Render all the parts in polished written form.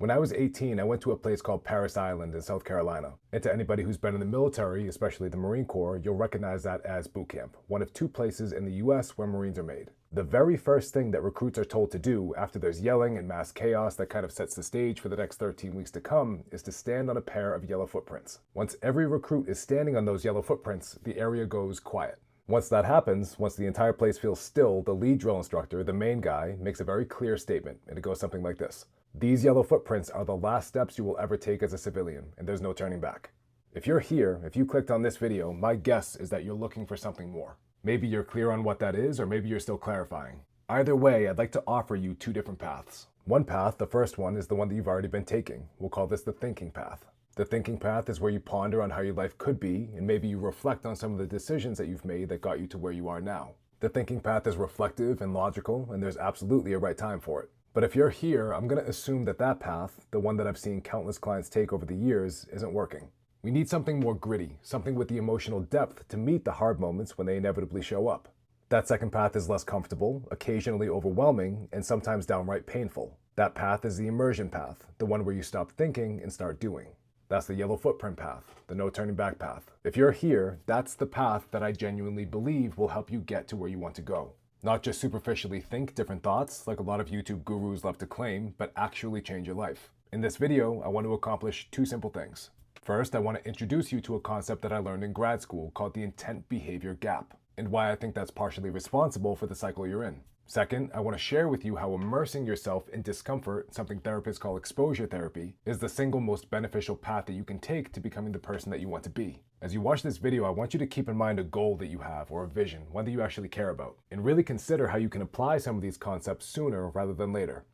When I was 18, I went to a place called Paris Island in South Carolina. And to anybody who's been in the military, especially the Marine Corps, you'll recognize that as boot camp, one of two places in the US where Marines are made. The very first thing that recruits are told to do after there's yelling and mass chaos that kind of sets the stage for the next 13 weeks to come is to stand on a pair of yellow footprints. Once every recruit is standing on those yellow footprints, the area goes quiet. Once that happens, once the entire place feels still, the lead drill instructor, the main guy, makes a very clear statement, and it goes something like this. These yellow footprints are the last steps you will ever take as a civilian, and there's no turning back. If you're here, if you clicked on this video, my guess is that you're looking for something more. Maybe you're clear on what that is, or maybe you're still clarifying. Either way, I'd like to offer you two different paths. One path, the first one, is the one that you've already been taking. We'll call this the thinking path. The thinking path is where you ponder on how your life could be, and maybe you reflect on some of the decisions that you've made that got you to where you are now. The thinking path is reflective and logical, and there's absolutely a right time for it. But if you're here, I'm going to assume that that path, the one that I've seen countless clients take over the years, isn't working. We need something more gritty, something with the emotional depth to meet the hard moments when they inevitably show up. That second path is less comfortable, occasionally overwhelming, and sometimes downright painful. That path is the immersion path, the one where you stop thinking and start doing. That's the yellow footprint path, the no turning back path. If you're here, that's the path that I genuinely believe will help you get to where you want to go. Not just superficially think different thoughts, like a lot of YouTube gurus love to claim, but actually change your life. In this video, I want to accomplish two simple things. First, I want to introduce you to a concept that I learned in grad school called the intent-behavior gap, and why I think that's partially responsible for the cycle you're in. Second, I want to share with you how immersing yourself in discomfort, something therapists call exposure therapy, is the single most beneficial path that you can take to becoming the person that you want to be. As you watch this video, I want you to keep in mind a goal that you have or a vision, one that you actually care about, and really consider how you can apply some of these concepts sooner rather than later.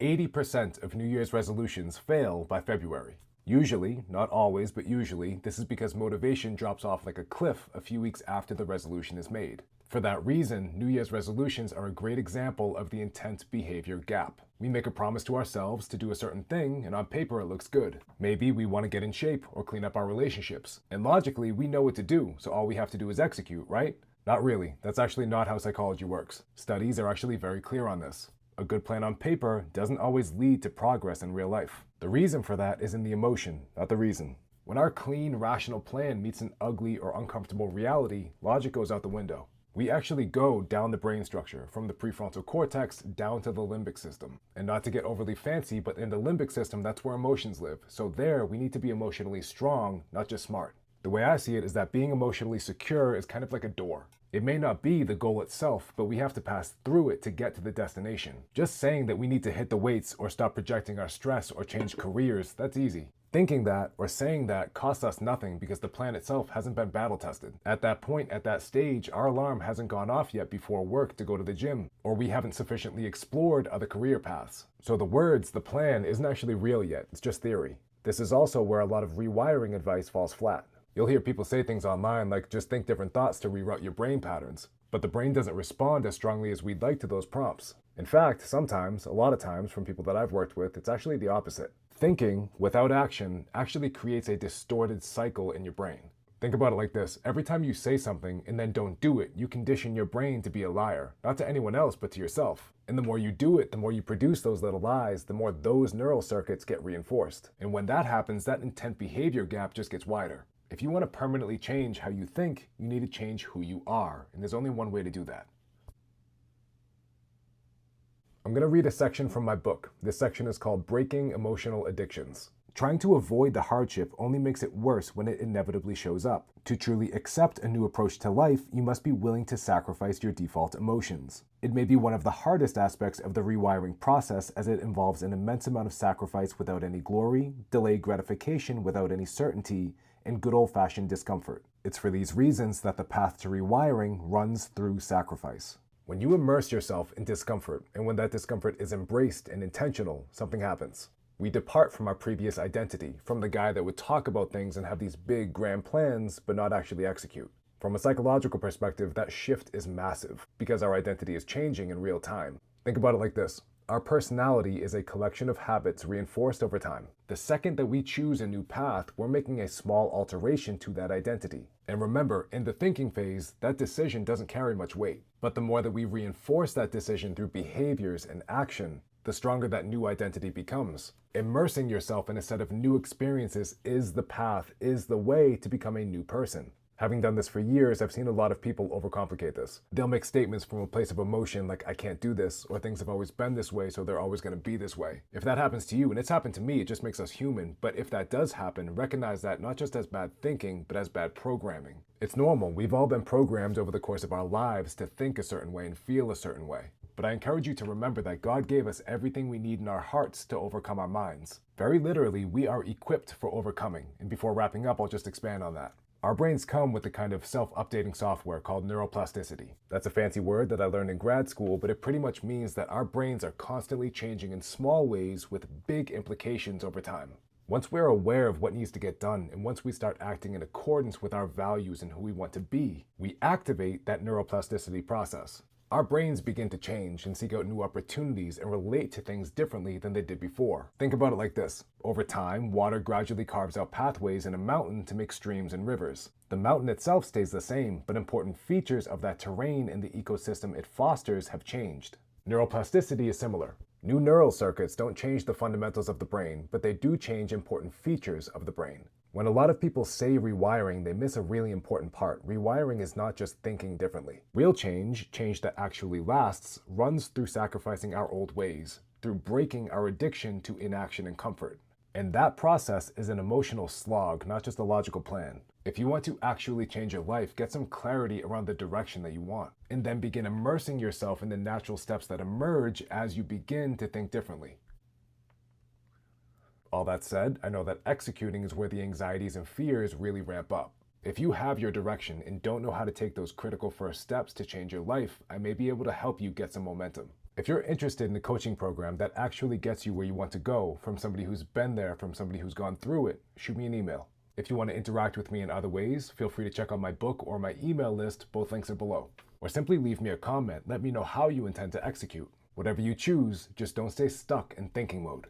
80% of New Year's resolutions fail by February. Usually, not always, but usually, this is because motivation drops off like a cliff a few weeks after the resolution is made. For that reason, New Year's resolutions are a great example of the intent-behavior gap. We make a promise to ourselves to do a certain thing, and on paper it looks good. Maybe we want to get in shape or clean up our relationships. And logically, we know what to do, so all we have to do is execute, right? Not really. That's actually not how psychology works. Studies are actually very clear on this. A good plan on paper doesn't always lead to progress in real life. The reason for that is in the emotion, not the reason. When our clean, rational plan meets an ugly or uncomfortable reality, logic goes out the window. We actually go down the brain structure, from the prefrontal cortex down to the limbic system. And not to get overly fancy, but in the limbic system, that's where emotions live. So there, we need to be emotionally strong, not just smart. The way I see it is that being emotionally secure is kind of like a door. It may not be the goal itself, but we have to pass through it to get to the destination. Just saying that we need to hit the weights or stop projecting our stress or change careers, that's easy. Thinking that or saying that costs us nothing because the plan itself hasn't been battle tested. At that point, at that stage, our alarm hasn't gone off yet before work to go to the gym, or we haven't sufficiently explored other career paths. So the words, the plan, isn't actually real yet, it's just theory. This is also where a lot of rewiring advice falls flat. You'll hear people say things online like just think different thoughts to reroute your brain patterns, but the brain doesn't respond as strongly as we'd like to those prompts. In fact, sometimes, a lot of times from people that I've worked with, it's actually the opposite. Thinking without action actually creates a distorted cycle in your brain. Think about it like this. Every time you say something and then don't do it, you condition your brain to be a liar, not to anyone else, but to yourself. And the more you do it, the more you produce those little lies, the more those neural circuits get reinforced. And when that happens, that intent-behavior gap just gets wider. If you want to permanently change how you think, you need to change who you are. And there's only one way to do that. I'm going to read a section from my book. This section is called Breaking Emotional Addictions. Trying to avoid the hardship only makes it worse when it inevitably shows up. To truly accept a new approach to life, you must be willing to sacrifice your default emotions. It may be one of the hardest aspects of the rewiring process as it involves an immense amount of sacrifice without any glory, delayed gratification without any certainty, and good old-fashioned discomfort. It's for these reasons that the path to rewiring runs through sacrifice. When you immerse yourself in discomfort, and when that discomfort is embraced and intentional, something happens. We depart from our previous identity, from the guy that would talk about things and have these big, grand plans, but not actually execute. From a psychological perspective, that shift is massive, because our identity is changing in real time. Think about it like this. Our personality is a collection of habits reinforced over time. The second that we choose a new path, we're making a small alteration to that identity. And remember, in the thinking phase, that decision doesn't carry much weight. But the more that we reinforce that decision through behaviors and action, the stronger that new identity becomes. Immersing yourself in a set of new experiences is the path, is the way to become a new person. Having done this for years, I've seen a lot of people overcomplicate this. They'll make statements from a place of emotion like, I can't do this, or things have always been this way, so they're always going to be this way. If that happens to you, and it's happened to me, it just makes us human. But if that does happen, recognize that not just as bad thinking, but as bad programming. It's normal. We've all been programmed over the course of our lives to think a certain way and feel a certain way. But I encourage you to remember that God gave us everything we need in our hearts to overcome our minds. Very literally, we are equipped for overcoming. And before wrapping up, I'll just expand on that. Our brains come with a kind of self-updating software called neuroplasticity. That's a fancy word that I learned in grad school, but it pretty much means that our brains are constantly changing in small ways with big implications over time. Once we're aware of what needs to get done, and once we start acting in accordance with our values and who we want to be, we activate that neuroplasticity process. Our brains begin to change and seek out new opportunities and relate to things differently than they did before. Think about it like this. Over time, water gradually carves out pathways in a mountain to make streams and rivers. The mountain itself stays the same, but important features of that terrain and the ecosystem it fosters have changed. Neuroplasticity is similar. New neural circuits don't change the fundamentals of the brain, but they do change important features of the brain. When a lot of people say rewiring, they miss a really important part. Rewiring is not just thinking differently. Real change, change that actually lasts, runs through sacrificing our old ways, through breaking our addiction to inaction and comfort. And that process is an emotional slog, not just a logical plan. If you want to actually change your life, get some clarity around the direction that you want, and then begin immersing yourself in the natural steps that emerge as you begin to think differently. All that said, I know that executing is where the anxieties and fears really ramp up. If you have your direction and don't know how to take those critical first steps to change your life, I may be able to help you get some momentum. If you're interested in a coaching program that actually gets you where you want to go, from somebody who's been there, from somebody who's gone through it, shoot me an email. If you want to interact with me in other ways, feel free to check out my book or my email list, both links are below. Or simply leave me a comment, let me know how you intend to execute. Whatever you choose, just don't stay stuck in thinking mode.